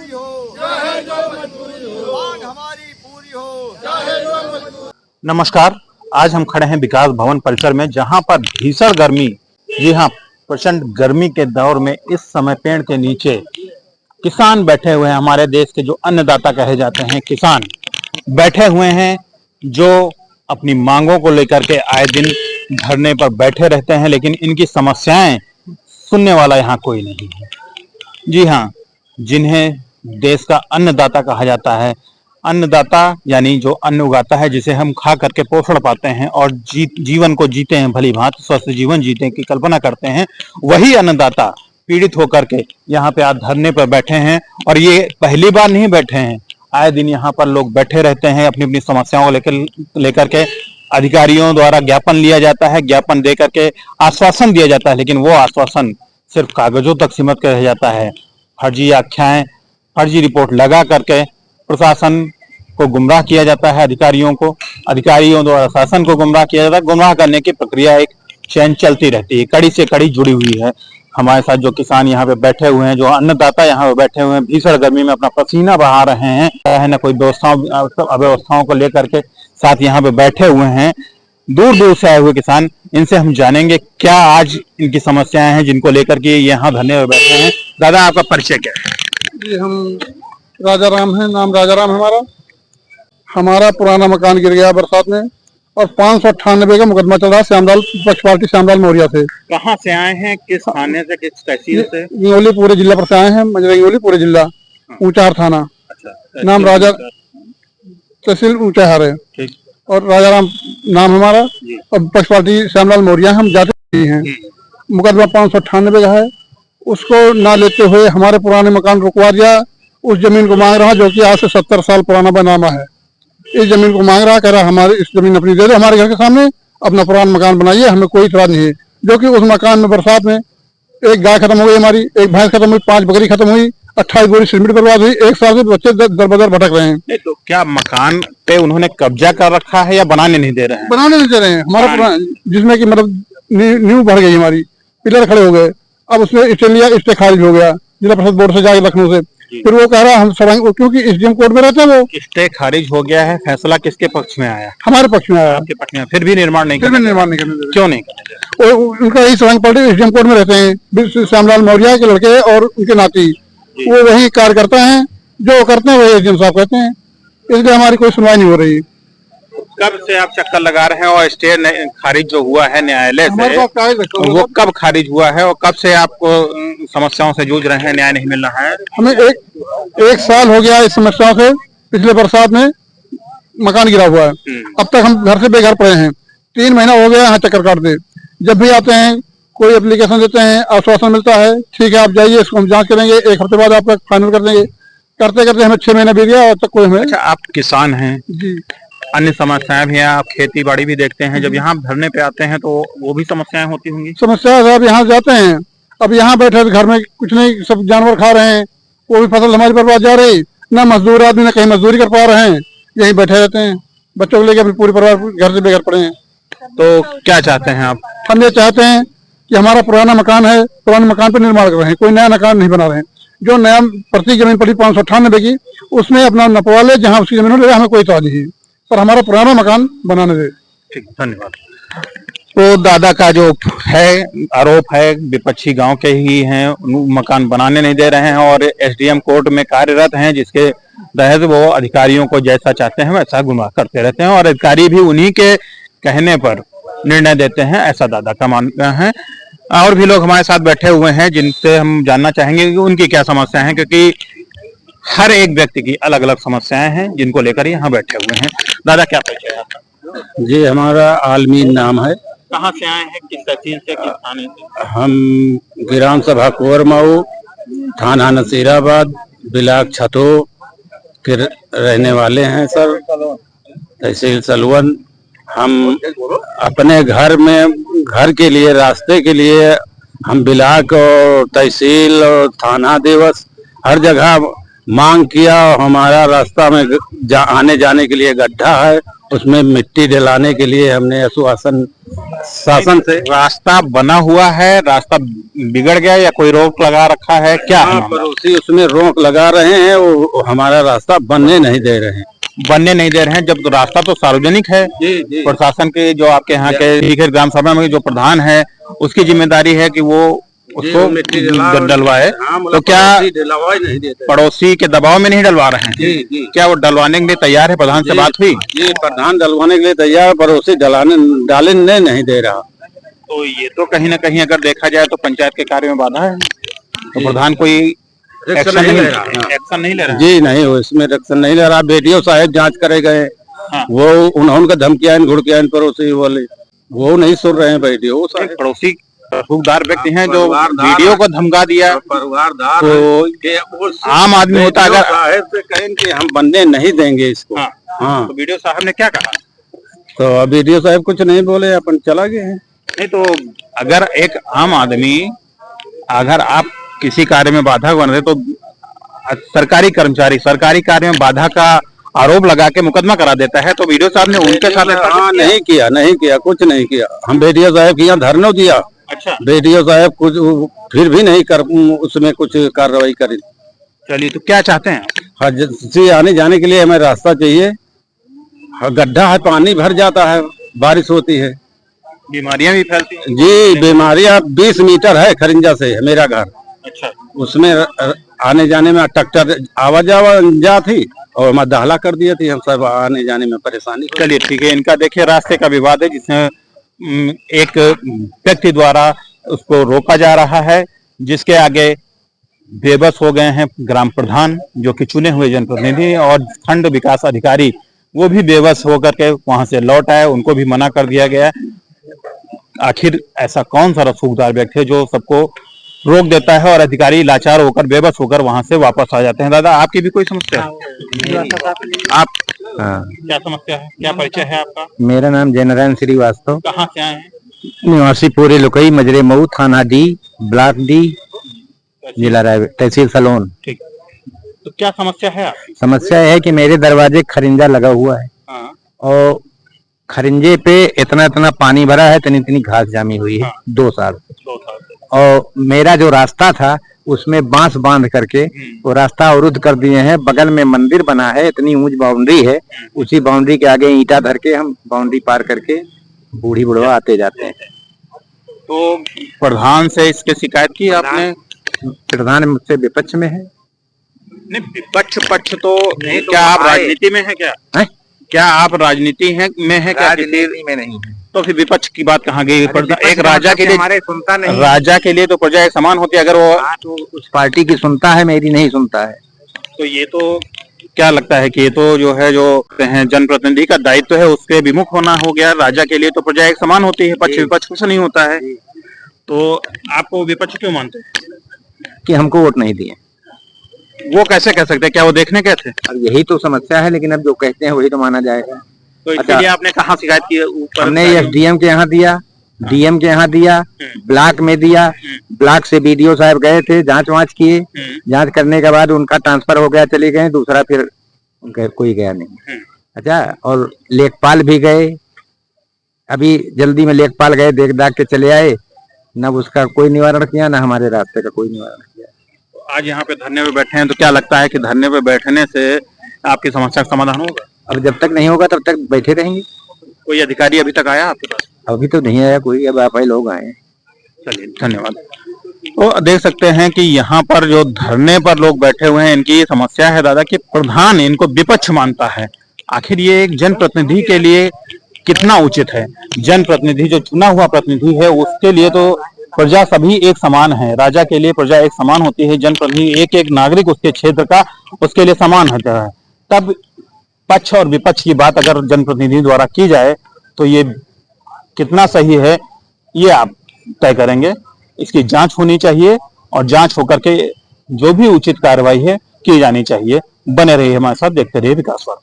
मजबूरी हो, चाहे जो मजबूरी हो, मांग हमारी पूरी हो, चाहे जो मजबूरी। नमस्कार, आज हम खड़े हैं विकास भवन परिसर में, जहां पर भीषण गर्मी, जी हाँ, प्रचंड गर्मी के दौर में इस समय पेड़ के नीचे किसान बैठे हुए हैं। हमारे देश के जो अन्नदाता कहे जाते हैं किसान बैठे हुए हैं, जो अपनी मांगों को लेकर के आए दिन धरने पर बैठे रहते हैं, लेकिन इनकी समस्याएं सुनने वाला यहाँ कोई नहीं है। जी हाँ, जिन्हें देश का अन्नदाता कहा जाता है, अन्नदाता यानी जो अन्न उगाता है, जिसे हम खा करके पोषण पाते हैं और जीवन को जीते हैं, भली भांति स्वस्थ जीवन जीने की कल्पना करते हैं, वही अन्नदाता पीड़ित होकर के यहाँ पे आज धरने पर बैठे हैं। और ये पहली बार नहीं बैठे हैं, आए दिन यहाँ पर लोग बैठे रहते हैं, अपनी अपनी समस्याओं को लेकर के अधिकारियों द्वारा ज्ञापन लिया जाता है, ज्ञापन दे करके आश्वासन दिया जाता है, लेकिन वो आश्वासन सिर्फ कागजों तक सीमित रह जाता है। फर्जी आख्याएं, फर्जी रिपोर्ट लगा करके प्रशासन को गुमराह किया जाता है, अधिकारियों द्वारा शासन को गुमराह किया जाता है। गुमराह करने की प्रक्रिया एक चैन चलती रहती है, कड़ी से कड़ी जुड़ी हुई है। हमारे साथ जो किसान यहाँ पे बैठे हुए हैं, जो अन्नदाता यहाँ पे बैठे हुए हैं, भीषण गर्मी में अपना पसीना बहा रहे हैं, है ना, कोई अव्यवस्थाओं को लेकर के साथ यहाँ पे बैठे हुए हैं, दूर दूर से आए हुए किसान। इनसे हम जानेंगे क्या आज इनकी समस्याएं हैं जिनको लेकर के यहाँ धरने में बैठे हैं। दादा, आपका परिचय क्या है? जी, हम राजा राम है, नाम राजा राम है हमारा पुराना मकान गिर गया बरसात में और 598 का मुकदमा चल रहा है श्यामलाल पक्षपाती श्यामलाल मौर्य से। कहाँ से आए हैं, किस थाने से, किस तहसील से? इंगोली पूरे जिला पर से आए हैं, इंगोली पूरे जिला, ऊंचाहार थाना। अच्छा, नाम राजा, तहसील ऊंचाहार है और राजा राम नाम हमारा और पक्षपाती श्यामलाल मौर्य हम जाते हैं। मुकदमा 598 का है, उसको ना लेते हुए हमारे पुराने मकान रुकवा दिया। उस जमीन को मांग रहा, जो कि आज से 70 साल पुराना बनामा है। इस जमीन को मांग रहा, कह रहा हमारे इस जमीन अपनी दे दो, हमारे घर के सामने अपना पुराना मकान बनाइए, हमें कोई इतराज नहीं है। जो कि उस मकान में बरसात में एक गाय खत्म हो गई हमारी, एक भैंस खत्म हुई, 5 बकरी खत्म हुई, 28 बोरी सीमेंट बर्बाद हुई। 1 साल से बच्चे दर बदर भटक रहे हैं। तो क्या मकान पे उन्होंने कब्जा कर रखा है या बनाने नहीं दे रहे हैं? बनाने नहीं दे रहे हैं। हमारा पुराना, जिसमें की मतलब नींव भर गई हमारी, पिलर खड़े हो गए, अब उसमें स्टे खारिज हो गया जिला परिषद बोर्ड से जाके लखनऊ से। फिर वो कह रहा हम सरांग, क्योंकि एसडीएम कोर्ट में रहते हैं, वो स्टे खारिज हो गया है। फैसला किसके पक्ष में आया? हमारे पक्ष में आया। आपके पक्ष में? फिर भी निर्माण नहीं करने दे। क्यों नहीं करने दे? उनका यही सरांग पार्टी एसडीएम कोर्ट में रहते हैं, श्यामलाल मौर्य के लड़के और उनके नाती, वो वही कार्यकर्ता है, जो करते हैं वही एसडीएम साहब कहते हैं। इसलिए हमारी कोई सुनवाई नहीं हो रही। कब से आप चक्कर लगा रहे हैं और स्टे खारिज जो हुआ है न्यायालय से, वो कब खारिज हुआ है और कब से आपको समस्याओं से जूझ रहे हैं, न्याय नहीं मिल रहा है? हमें एक साल हो गया इस समस्याओं से। पिछले बरसात में मकान गिरा हुआ है, अब तक हम घर से बेघर पड़े हैं। 3 महीना हो गया यहाँ चक्कर काटते। जब भी आते हैं कोई एप्लीकेशन देते हैं, आश्वासन मिलता है, ठीक है आप जाइए, इसको हम जांच करेंगे, 1 हफ्ते बाद आपका फाइनल कर देंगे। करते करते हमें 6 महीने बीत गया और तक कोई हमें। अच्छा, आप किसान हैं जी, अन्य समस्याएं भी हैं, आप खेती बाड़ी भी देखते हैं, जब यहाँ धरने पे आते हैं तो वो भी समस्याएं होती होंगी? समस्या है, अब यहाँ जाते हैं, अब यहाँ बैठे घर में कुछ नहीं, सब जानवर खा रहे हैं, वो भी फसल हमारी बर्बाद जा रही, ना मजदूर आदमी ना कहीं मजदूरी कर पा रहे हैं, यहीं बैठे रहते हैं, बच्चों को लेकर अपने पूरे परिवार घर से बेघर पड़े हैं। तो क्या चाहते हैं आप? हम ये चाहते हैं कि हमारा पुराना मकान है, पुराने मकान पर निर्माण कर रहे हैं, कोई नया मकान नहीं बना रहे हैं। जो नया प्रति जमीन पड़ी 598 की, उसमें अपना नपवा ले, जहाँ उसकी जमीन हो, हमें कोई इतराज नहीं है, पर हमारा पुराना मकान बनाने दे। ठीक, धन्यवाद। तो दादा का जो है आरोप है, विपक्षी गांव के ही हैं, मकान बनाने नहीं दे रहे हैं और एसडीएम कोर्ट में कार्यरत हैं, जिसके तहत वो अधिकारियों को जैसा चाहते हैं वैसा गुमराह करते रहते हैं और अधिकारी भी उन्हीं के कहने पर निर्णय देते हैं, ऐसा दादा का मानना है। और भी लोग हमारे साथ बैठे हुए हैं, जिनसे हम जानना चाहेंगे कि उनकी क्या समस्या है, क्योंकि हर एक व्यक्ति की अलग अलग समस्याएं हैं जिनको लेकर यहाँ बैठे हुए हैं। दादा, क्या परिचय है आपका? जी, हमारा आलमीन नाम है। कहाँ से आए हैं, किस तहसील से, किस थाने से? हम ग्राम सभा कुंवरमऊ, थाना नसीराबाद, ब्लॉक छतो के रहने वाले हैं सर, तहसील सलवन। हम अपने घर में, घर के लिए, रास्ते के लिए हम ब्लॉक और तहसील और थाना दिवस हर जगह मांग किया। हमारा रास्ता में आने जाने के लिए गड्ढा है, उसमें मिट्टी डलाने के लिए हमने आश्वासन शासन से। रास्ता बना हुआ है, रास्ता बिगड़ गया या कोई रोक लगा रखा है, क्या है मामला? पड़ोसी उसमें रोक लगा रहे हैं, वो हमारा रास्ता बनने नहीं दे रहे हैं। बनने नहीं दे रहे हैं, जब रास्ता तो सार्वजनिक है। जी। प्रशासन के जो आपके यहाँ के ग्राम सभा में जो प्रधान है उसकी जिम्मेदारी है कि वो उसको डलवाए, तो क्या नहीं देते, पड़ोसी के दबाव में नहीं डलवा रहे हैं? जी। क्या वो डलवाने के लिए तैयार है? प्रधान से बात हुई? ये प्रधान डलवाने के लिए तैयार, पड़ोसी डालने नहीं दे रहा। तो ये तो कहीं ना कहीं अगर देखा जाए तो पंचायत के कार्य में बाधा है, तो प्रधान कोई एक्शन नहीं ले रहा। जी नहीं, इसमें एक्शन नहीं ले रहा। बीडीओ साहब जांच करे गए, वो उन्होंने धमकियां घुड़कियां पड़ोसी वाले, वो नहीं सुन रहे हैं। बीडीओ साहब पड़ोसी हुकदार व्यक्ति हैं जो वीडियो को धमका दिया, तो आम आदमी होता अगर साहब से कहें कि हम बनने नहीं देंगे इसको। तो वीडियो साहब ने क्या कहा? तो वीडियो साहब कुछ नहीं बोले, अपन चला गए हैं। नहीं तो अगर एक आम आदमी, अगर आप किसी कार्य में बाधा बन रहे तो सरकारी कर्मचारी सरकारी कार्य में बाधा का आरोप लगा के मुकदमा करा देता है, तो वीडियो साहब ने उनके साथ नहीं किया, कुछ नहीं किया। हम वीडियो साहब की यहाँ धरना दिया। अच्छा, वीडियो साहब कुछ फिर भी नहीं कर, उसमें कुछ कार्रवाई करी। चलिए, तो क्या चाहते हैं? हज आने जाने के लिए हमें रास्ता चाहिए। गड्ढा है, पानी भर जाता है, बारिश होती है, बीमारियां भी फैलती हैं। जी, बीमारियां 20 मीटर है खरिंजा से है मेरा घर। अच्छा, उसमें आने जाने में ट्रैक्टर आवाजा थी और मैं दहला कर दिया थी, हम सब आने जाने में परेशानी। चलिए ठीक है। इनका देखिए रास्ते का विवाद है, जिसमें एक व्यक्ति द्वारा उसको रोका जा रहा है, जिसके आगे बेबस हो गए हैं ग्राम प्रधान जो कि चुने हुए जनप्रतिनिधि, और खंड विकास अधिकारी वो भी बेबस होकर के वहां से लौट आए, उनको भी मना कर दिया गया। आखिर ऐसा कौन सा रसूखदार व्यक्ति है जो सबको रोक देता है और अधिकारी लाचार होकर बेबस होकर वहां से वापस आ जाते हैं? दादा, आपकी भी कोई समस्या है? आप क्या समस्या है, क्या परिचय है आपका? मेरा नाम जयनारायण श्रीवास्तव। कहाँ से आए हैं? निवासी पूरे लुकई, मजरे मऊ, थाना डी, ब्लॉक डी, जिला रायगढ़, तहसील सलोन। ठीक, तो क्या समस्या है आपकी? समस्या है कि मेरे दरवाजे खरिंजा लगा हुआ है और खरिंजे पे इतना इतना पानी भरा है, इतनी इतनी घास जामी हुई है। 2 साल। और मेरा जो रास्ता था उसमें बांस बांध करके वो रास्ता अवरुद्ध कर दिए हैं। बगल में मंदिर बना है, इतनी ऊंच बाउंड्री है, उसी बाउंड्री के आगे ईंटा धर के हम बाउंड्री पार करके बूढ़ी बुढ़वा आते जाते हैं। तो प्रधान से इसके शिकायत की आपने? प्रधान मुझसे विपक्ष में है। नहीं, विपक्ष पक्ष तो नहीं। क्या आप राजनीति में है? क्या आप राजनीति में है? क्या राजनीति में नहीं है तो फिर विपक्ष की बात कहाँ गई? एक राजा के लिए हमारे सुनता नहीं, राजा के लिए तो प्रजा एक समान होती है। अगर वो तो उस पार्टी की सुनता है, मेरी नहीं सुनता है। तो ये तो क्या लगता है कि ये तो जो है, जो जनप्रतिनिधि का दायित्व है उसके विमुख होना हो गया। राजा के लिए तो प्रजा एक समान होती है, पक्ष विपक्ष कुछ नहीं होता है। तो आपको विपक्ष क्यों मानते हैं? कि हमको वोट नहीं दिए। वो कैसे कह सकते हैं? क्या वो देखने गए थे? अब यही तो समस्या है, लेकिन अब जो कहते हैं वही तो माना जाएगा। तो इसके लिए आपने कहाँ शिकायत की? ऊपर हमने एसडीएम के यहाँ दिया, डीएम के यहाँ दिया, ब्लॉक में दिया। ब्लॉक से बीडीओ साहब गए थे, जांच वांच किए। जांच करने के बाद उनका ट्रांसफर हो गया, चले गए। दूसरा फिर कोई गया नहीं। अच्छा, और लेखपाल भी गए, अभी जल्दी में लेखपाल गए, देख दाख के चले आए। न उसका कोई निवारण किया, न हमारे रास्ते का कोई निवारण किया। आज यहाँ पे धरने पे बैठे हैं, तो क्या लगता है कि धरने पे बैठने से आपकी समस्या का समाधान होगा? अब जब तक नहीं होगा तब तक बैठे रहेंगे। कोई अधिकारी अभी तक आया आपके पास? अभी तो नहीं आया कोई, अब आप ही लोग आए। चलिए, धन्यवाद। तो देख सकते हैं कि यहाँ पर जो धरने पर लोग बैठे हुए हैं, इनकी ये समस्या है दादा कि प्रधान इनको विपक्ष मानता है। आखिर ये एक जनप्रतिनिधि के लिए कितना उचित है? जनप्रतिनिधि जो चुना हुआ प्रतिनिधि है उसके लिए तो प्रजा सभी एक समान है। राजा के लिए प्रजा एक समान होती है, जनप्रतिनिधि एक एक नागरिक उसके क्षेत्र का उसके लिए समान होता है। तब पक्ष और विपक्ष की बात अगर जनप्रतिनिधि द्वारा की जाए तो ये कितना सही है, ये आप तय करेंगे। इसकी जांच होनी चाहिए और जांच होकर के जो भी उचित कार्रवाई है की जानी चाहिए। बने रहिए हमारे साथ, देखते रहिए विकास वार्ता।